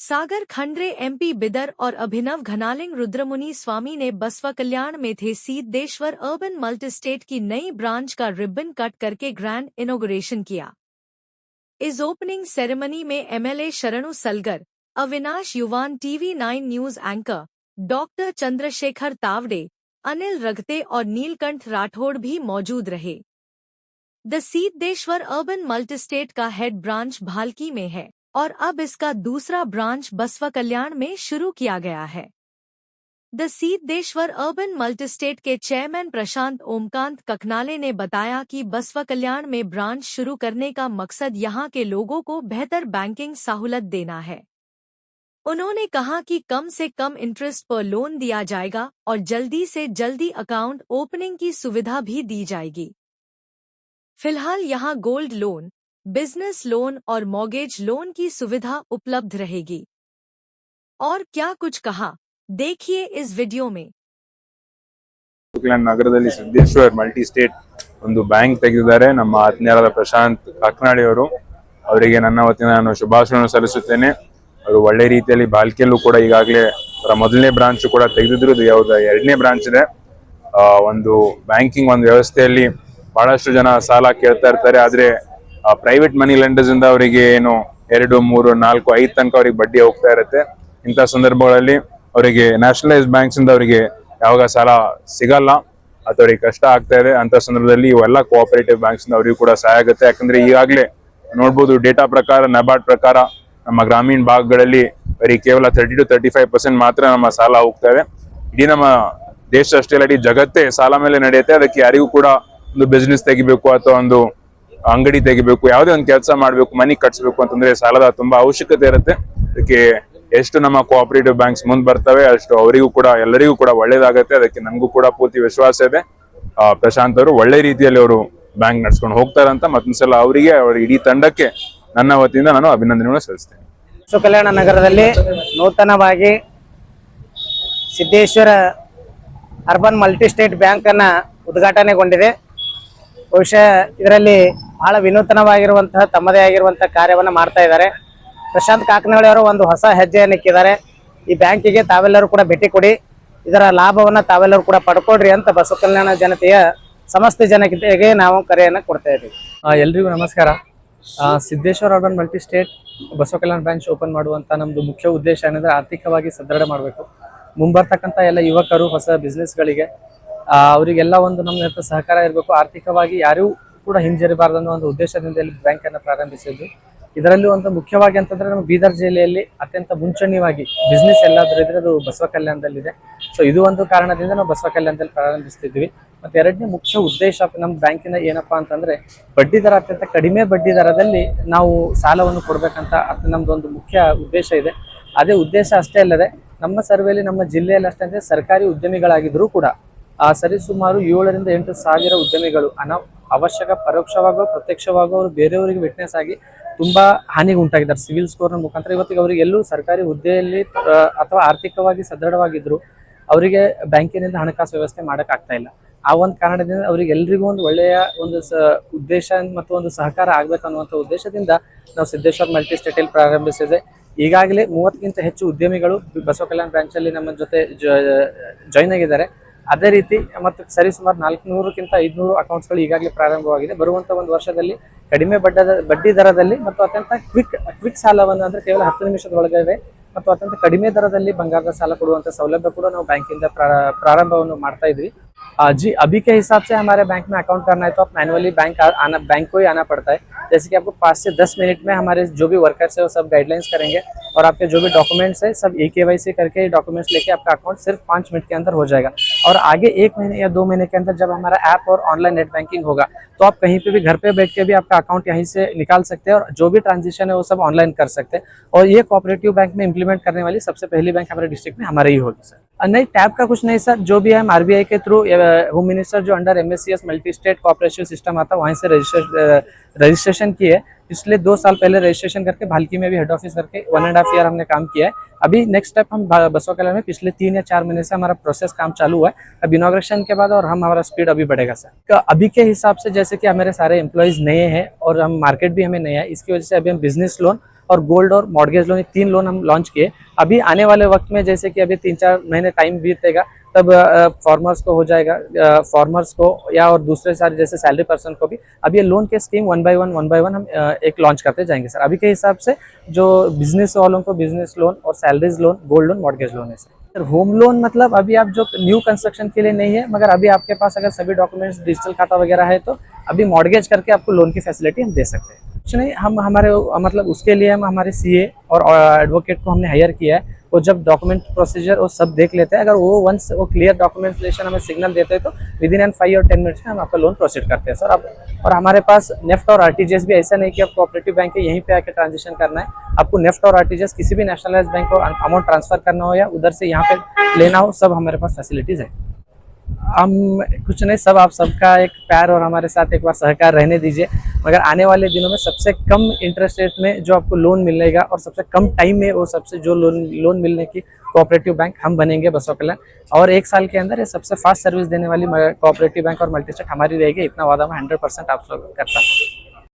सागर Khandre MP Bidar और अभिनव घनालिंग रुद्रमुनि स्वामी ने बसवा कल्याण में थे सिद्धेश्वर अर्बन मल्टीस्टेट की नई ब्रांच का रिबन कट करके ग्रैंड इनॉग्रेशन किया। इस ओपनिंग सेरेमनी में MLA Sharanu Salgar, Avinash Yuvan, TV9 news anchor doctor Chandrashekhar Tawde, Anil Ragte और नीलकंठ राठौड़ भी मौजूद रहे। द सिद्धेश्वर अर्बन मल्टीस्टेट का हेड ब्रांच भालकी में है और अब इसका दूसरा ब्रांच बसवा कल्याण में शुरू किया गया है। द सिद्धेश्वर अर्बन मल्टीस्टेट के चेयरमैन प्रशांत ओमकांत ककनाले ने बताया कि बसवा कल्याण में ब्रांच शुरू करने का मकसद यहां के लोगों को बेहतर बैंकिंग सहूलत देना है। उन्होंने कहा कि कम से कम इंटरेस्ट पर लोन दिया जाएगा और जल्दी से जल्दी अकाउंट ओपनिंग की सुविधा भी दी जाएगी। फिलहाल यहां गोल्ड लोन, बिजनेस लोन और मॉर्गेज लोन की सुविधा उपलब्ध रहेगी। और क्या कुछ कहा, देखिए इस वीडियो में। ನಗರದಲ್ಲಿ ಸಿದ್ದೇಶ್ವರ್ ಮಲ್ಟಿ ಸ್ಟೇಟ್ ಒಂದು ಬ್ಯಾಂಕ್ ತೆಗೆದಿದ್ದಾರೆ। ನಮ್ಮ ಆತ್ಮೀಯರಾದ ಪ್ರಶಾಂತ್ ಕಾಕನಾಡಿ ಅವರಿಗೆ ನನ್ನ ವತಿಯಿಂದ ನಾನು ಶುಭಾಶಯಗಳನ್ನು ಸಲ್ಲಿಸುತ್ತೇನೆ। ಅವರು ಒಳ್ಳೆ ರೀತಿಯಲ್ಲಿ ಬಾಲ್ಕಿಯಲ್ಲೂ ಕೂಡ ಈಗಾಗಲೇ ಅವರ ಮೊದಲನೇ ಬ್ರಾಂಚ್ ಕೂಡ ತೆಗೆದಿದ್ರು, ಎರಡನೇ ಬ್ರಾಂಚ್ ಇದೆ। ಒಂದು ಬ್ಯಾಂಕಿಂಗ್ ಒಂದು ವ್ಯವಸ್ಥೆಯಲ್ಲಿ ಬಹಳಷ್ಟು ಜನ ಸಾಲ ಕೇಳ್ತಾ ಇರ್ತಾರೆ, ಆದ್ರೆ ಪ್ರೈವೇಟ್ ಮನಿ ಲೆಂಡರ್ಸ್ ಇಂದ ಅವರಿಗೆ ಏನು 2, 3, 4, 5 ತನಕ ಅವರಿಗೆ ಬಡ್ಡಿ ಹೋಗ್ತಾ ಇರುತ್ತೆ। ಇಂಥ ಸಂದರ್ಭಗಳಲ್ಲಿ ಅವರಿಗೆ ನ್ಯಾಷನಲೈಸ್ ಬ್ಯಾಂಕ್ಸ್ ಇಂದ ಅವರಿಗೆ ಯಾವಾಗ ಸಾಲ ಸಿಗಲ್ಲ ಅಥವಾ ಅವರಿಗೆ ಕಷ್ಟ ಆಗ್ತಾ ಇದೆ, ಅಂತ ಸಂದರ್ಭದಲ್ಲಿ ಇವೆಲ್ಲ ಕೋಆಪರೇಟಿವ್ ಬ್ಯಾಂಕ್ಸ್ ಇಂದ ಅವರಿಗೂ ಕೂಡ ಸಹಾಯ ಆಗುತ್ತೆ। ಯಾಕಂದ್ರೆ ಈಗಾಗಲೇ ನೋಡ್ಬೋದು, ಡೇಟಾ ಪ್ರಕಾರ, ನಬಾರ್ಡ್ ಪ್ರಕಾರ ನಮ್ಮ ಗ್ರಾಮೀಣ ಭಾಗಗಳಲ್ಲಿ ಬರೀ ಕೇವಲ 30 to 35% ಮಾತ್ರ ನಮ್ಮ ಸಾಲ ಹೋಗ್ತಾ ಇದೆ। ಇಡೀ ನಮ್ಮ ದೇಶ ಅಷ್ಟೇ ಅಲ್ಲ, ಇಡೀ ಜಗತ್ತೇ ಸಾಲ ಮೇಲೆ ನಡೆಯುತ್ತೆ। ಅದಕ್ಕೆ ಯಾರಿಗೂ ಕೂಡ ಒಂದು ಬಿಸ್ನೆಸ್ ತೆಗಿಬೇಕು ಅಥವಾ ಒಂದು ಅಂಗಡಿ ತೆಗಿಬೇಕು, ಯಾವುದೇ ಒಂದು ಕೆಲಸ ಮಾಡಬೇಕು, ಮನಿ ಕಟ್ಸ್ಬೇಕು ಅಂತಂದ್ರೆ ಸಾಲದ ತುಂಬಾ ಅವಶ್ಯಕತೆ ಇರುತ್ತೆ। ಅದಕ್ಕೆ ಎಷ್ಟು ನಮ್ಮ ಕೋಆಪರೇಟಿವ್ ಬ್ಯಾಂಕ್ಸ್ ಮುಂದೆ ಬರ್ತವೆ ಅಷ್ಟು ಅವರಿಗೂ ಕೂಡ ಎಲ್ಲರಿಗೂ ಕೂಡ ಒಳ್ಳೇದಾಗುತ್ತೆ। ಅದಕ್ಕೆ ನನಗೂ ಕೂಡ ಪೂರ್ತಿ ವಿಶ್ವಾಸ ಇದೆ। ಪ್ರಶಾಂತ್ ಅವರು ಒಳ್ಳೆ ರೀತಿಯಲ್ಲಿ ಅವರು ಬ್ಯಾಂಕ್ ನಡ್ಸ್ಕೊಂಡು ಹೋಗ್ತಾರೆ ಅಂತ ಮತ್ತೊಂದ್ಸಲ ಅವರಿಗೆ, ಅವರ ಇಡೀ ತಂಡಕ್ಕೆ ನನ್ನ ವತಿಯಿಂದ ನಾನು ಅಭಿನಂದನೆಗಳನ್ನು ಸಲ್ಲಿಸ್ತೇನೆ। ಬಸವ ಕಲ್ಯಾಣ ನಗರದಲ್ಲಿ ನೂತನವಾಗಿ Siddeshwara urban multi state bank ಅನ್ನ ಉದ್ಘಾಟನೆಗೊಂಡಿದೆ। ಬಹುಶಃ ಇದರಲ್ಲಿ ಬಹಳ ವಿನೂತನವಾಗಿರುವಂತಹ ತಮ್ಮದೇ ಆಗಿರುವಂತಹ ಕಾರ್ಯವನ್ನು ಮಾಡ್ತಾ ಇದ್ದಾರೆ। ಪ್ರಶಾಂತ್ ಕಾಕನಾಳಿ ಅವರು ಒಂದು ಹೊಸ ಹೆಜ್ಜೆಯನ್ನು ಇಕ್ಕಿದ್ದಾರೆ। ಈ ಬ್ಯಾಂಕಿಗೆ ತಾವೆಲ್ಲರೂ ಕೂಡ ಭೇಟಿ ಕೊಡಿ, ಇದರ ಲಾಭವನ್ನ ತಾವೆಲ್ಲರೂ ಕೂಡ ಪಡ್ಕೊಡ್ರಿ ಅಂತ ಬಸವ ಕಲ್ಯಾಣ ಜನತೆಯ ಸಮಸ್ತ ಜನತೆಗೆ ನಾವು ಕರೆಯನ್ನು ಕೊಡ್ತಾ ಇದ್ದೀವಿ। ಎಲ್ರಿಗೂ ನಮಸ್ಕಾರ। Siddheshwar urban multi state Basava Kalyan branch open ಮಾಡುವಂತ ನಮ್ದು ಮುಖ್ಯ ಉದ್ದೇಶ ಏನಂದ್ರೆ ಆರ್ಥಿಕವಾಗಿ ಸದೃಢ ಮಾಡಬೇಕು। ಮುಂಬರ್ತಕ್ಕಂಥ ಎಲ್ಲ ಯುವಕರು ಹೊಸ ಬಿಸ್ನೆಸ್ಗಳಿಗೆ ಅವರಿಗೆಲ್ಲ ಒಂದು ನಮ್ಮ ಸಹಕಾರ ಇರಬೇಕು, ಆರ್ಥಿಕವಾಗಿ ಯಾರೂ ಕೂಡ ಹಿಂಜರಿಬಾರದು ಅನ್ನೋ ಒಂದು ಉದ್ದೇಶದಿಂದ ಇಲ್ಲಿ ಬ್ಯಾಂಕ್ ಅನ್ನು ಪ್ರಾರಂಭಿಸಿದ್ದು। ಇದರಲ್ಲಿ ಒಂದು ಮುಖ್ಯವಾಗಿ ಅಂತಂದ್ರೆ ನಮ್ಮ ಬೀದರ್ ಜಿಲ್ಲೆಯಲ್ಲಿ ಅತ್ಯಂತ ಮುಂಚೂಣಿಯಾಗಿ ಬಿಸ್ನೆಸ್ ಎಲ್ಲಾದ್ರೂ ಇದ್ರೆ ಅದು ಬಸವ ಕಲ್ಯಾಣದಲ್ಲಿದೆ। ಸೊ ಇದು ಒಂದು ಕಾರಣದಿಂದ ನಾವು ಬಸವ ಕಲ್ಯಾಣದಲ್ಲಿ ಪ್ರಾರಂಭಿಸ್ತಿದ್ವಿ। ಮತ್ತೆ ಎರಡನೇ ಮುಖ್ಯ ಉದ್ದೇಶ ನಮ್ಮ ಬ್ಯಾಂಕಿನ ಏನಪ್ಪಾ ಅಂತಂದ್ರೆ ಬಡ್ಡಿ ದರ ಅತ್ಯಂತ ಕಡಿಮೆ ಬಡ್ಡಿ ದರದಲ್ಲಿ ನಾವು ಸಾಲವನ್ನು ಕೊಡ್ಬೇಕಂತ ನಮ್ದು ಒಂದು ಮುಖ್ಯ ಉದ್ದೇಶ ಇದೆ। ಅದೇ ಉದ್ದೇಶ ಅಷ್ಟೇ ಅಲ್ಲದೆ ನಮ್ಮ ಸರ್ವೆಯಲ್ಲಿ ನಮ್ಮ ಜಿಲ್ಲೆಯಲ್ಲಿ ಅಷ್ಟೇ ಅಂದ್ರೆ ಸರ್ಕಾರಿ ಉದ್ಯಮಿಗಳಾಗಿದ್ರು ಕೂಡ ಸರಿಸುಮಾರು 7 ರಿಂದ 8 ಸಾವಿರ ಉದ್ಯಮಿಗಳು ಅವಶ್ಯಕ ಪರೋಕ್ಷವಾಗೋ ಪ್ರತ್ಯಕ್ಷವಾಗೋ ಅವರು ಬೇರೆಯವರಿಗೆ ವಿಟ್ನೆಸ್ ಆಗಿ ತುಂಬಾ ಹಾನಿಗೆ ಉಂಟಾಗಿದ್ದಾರೆ ಸಿವಿಲ್ ಸ್ಕೋರ್ ನ ಮುಖಾಂತರ। ಇವತ್ತಿಗೆ ಅವರಿಗೆ ಎಲ್ಲೂ ಸರ್ಕಾರಿ ಹುದ್ದೆಯಲ್ಲಿ ಅಥವಾ ಆರ್ಥಿಕವಾಗಿ ಸದೃಢವಾಗಿದ್ರು ಅವರಿಗೆ ಬ್ಯಾಂಕಿನಿಂದ ಹಣಕಾಸು ವ್ಯವಸ್ಥೆ ಮಾಡಕ್ ಆಗ್ತಾ ಇಲ್ಲ। ಆ ಒಂದು ಕಾರಣದಿಂದ ಅವರಿಗೆ ಎಲ್ರಿಗೂ ಒಂದು ಒಳ್ಳೆಯ ಒಂದು ಉದ್ದೇಶ ಮತ್ತು ಒಂದು ಸಹಕಾರ ಆಗ್ಬೇಕನ್ನುವಂಥ ಉದ್ದೇಶದಿಂದ ನಾವು ಸಿದ್ದೇಶ್ವರ್ ಮಲ್ಟಿ ಸ್ಟೇಟ್ ಅಲ್ಲಿ ಪ್ರಾರಂಭಿಸಿದೆ। ಈಗಾಗಲೇ 30ಕ್ಕಿಂತ ಹೆಚ್ಚು ಉದ್ಯಮಿಗಳು ಬಸವ ಕಲ್ಯಾಣ ಬ್ರಾಂಚ್ ಅಲ್ಲಿ ನಮ್ಮ ಜೊತೆ ಜಾಯಿನ್ ಆಗಿದ್ದಾರೆ। ಅದೇ ರೀತಿ ಮತ್ತು ಸರಿಸುಮಾರು 400ಕ್ಕಿಂತ 500 ಅಕೌಂಟ್ಸ್ಗಳು ಈಗಾಗಲೇ ಪ್ರಾರಂಭವಾಗಿದೆ। ಬರುವಂತ ಒಂದು ವರ್ಷದಲ್ಲಿ ಕಡಿಮೆ ಬಡ್ಡಿ ದರದಲ್ಲಿ ಮತ್ತು ಅತ್ಯಂತ ಕ್ವಿಕ್ ಸಾಲವನ್ನು ಅಂದ್ರೆ ಕೇವಲ 10 ನಿಮಿಷದ ಒಳಗೆ ಮತ್ತು ಅತ್ಯಂತ ಕಡಿಮೆ ದರದಲ್ಲಿ ಬಂಗಾರದ ಸಾಲ ಕೊಡುವಂತ ಸೌಲಭ್ಯ ಕೂಡ ನಾವು ಬ್ಯಾಂಕಿಂದ ಪ್ರಾರಂಭವನ್ನು ಮಾಡ್ತಾ ಇದ್ವಿ। जी अभी के हिसाब से हमारे बैंक में अकाउंट करना है तो आप मैनुअली बैंक को ही आना पड़ता है। जैसे कि आपको 5 से 10 मिनट में हमारे जो भी वर्कर्स है वो सब गाइडलाइंस करेंगे और आपके जो भी डॉक्यूमेंट्स है सब KYC करके डॉक्यूमेंट्स लेके आपका अकाउंट सिर्फ 5 मिनट के अंदर हो जाएगा। और आगे 1 महीने या 2 महीने के अंदर जब हमारा ऐप और ऑनलाइन नेट बैंकिंग होगा तो आप कहीं पे भी घर पे बैठ के भी आपका अकाउंट यहीं से निकाल सकते हैं और जो भी ट्रांजेक्शन है वो सब ऑनलाइन कर सकते हैं। और ये कोऑपरेटिव बैंक में इम्प्लीमेंट करने वाली सबसे पहली बैंक हमारे डिस्ट्रिक्ट में हमारे ही होगी सर। नहीं टैब का कुछ नहीं सर, जो भी है हम RBI के थ्रू होम मिनिस्टर जो under MSCS multi state cooperative system आता है वहीं से रजिस्ट्रेशन की है। पिछले 2 साल पहले रजिस्ट्रेशन करके भालकी में भी हेड ऑफिस करके 1.5 ईयर हमने काम किया है। अभी नेक्स्ट स्टेप हम बसवा कल्याण में पिछले 3 या 4 महीने से हमारा प्रोसेस काम चालू हुआ है। अब इनॉग्रेशन के बाद और हमारा स्पीड अभी बढ़ेगा सर। अभी के हिसाब से जैसे कि हमारे सारे एम्प्लॉयज नए हैं और हम मार्केट भी हमें नया है, इसकी वजह से अभी हम बिजनेस लोन और गोल्ड और मॉर्गेज लोन, 3 लोन हम लॉन्च किए। अभी आने वाले वक्त में जैसे कि अभी 3-4 महीने टाइम बीतेगा तब फार्मर्स को हो जाएगा, फार्मर्स को या और दूसरे सारे जैसे सैलरी पर्सन को भी अब ये लोन के स्कीम वन बाय वन हम एक लॉन्च करते जाएंगे सर। अभी के हिसाब से जो बिजनेस वालों को बिजनेस लोन और salaries loan, gold loan, mortgage loan है सर। होम लोन मतलब अभी आप जो न्यू कंस्ट्रक्शन के लिए नहीं है, मगर अभी आपके पास अगर सभी डॉक्यूमेंट्स, डिजिटल खाता वगैरह है तो अभी मॉर्गेज करके आपको लोन की फैसिलिटी हम दे सकते हैं। कुछ नहीं, हम हमारे मतलब उसके लिए हम हमारे सीए और एडवोकेट को हमने हायर किया है। वो जब डॉक्यूमेंट प्रोसीजर वो सब देख लेते हैं, अगर वो वंस वो क्लियर डॉक्यूमेंटेशन हमें सिग्नल देते हैं तो विद इन 5 और 10 मिनट्स में हम आपका लोन प्रोसीड करते हैं सर। अब और हमारे पास नेफ्ट और आरटीजीएस भी, ऐसा नहीं कि आप कोऑपरेटिव बैंक है यहीं पे आके ट्रांजेक्शन करना है। आपको नेफ्ट और आरटीजीएस किसी भी नेशनलाइज्ड बैंक को अमाउंट ट्रांसफर करना हो या उधर से यहाँ पे लेना हो, सब हमारे पास फैसिलिटीज है। हम कुछ नहीं, सब आप सबका एक प्यार और हमारे साथ एक बार सहकार रहने दीजिए। मगर आने वाले दिनों में सबसे कम इंटरेस्ट रेट में जो आपको लोन मिलेगा और सबसे कम टाइम में वो सबसे जो लोन मिलने की कोऑपरेटिव बैंक हम बनेंगे बसवा कल्याण। और 1 साल के अंदर ये सबसे फास्ट सर्विस देने वाली कोऑपरेटिव बैंक और मल्टी स्टेट हमारी रहेगी, इतना वादा मैं 100% आप लोग करता हूँ।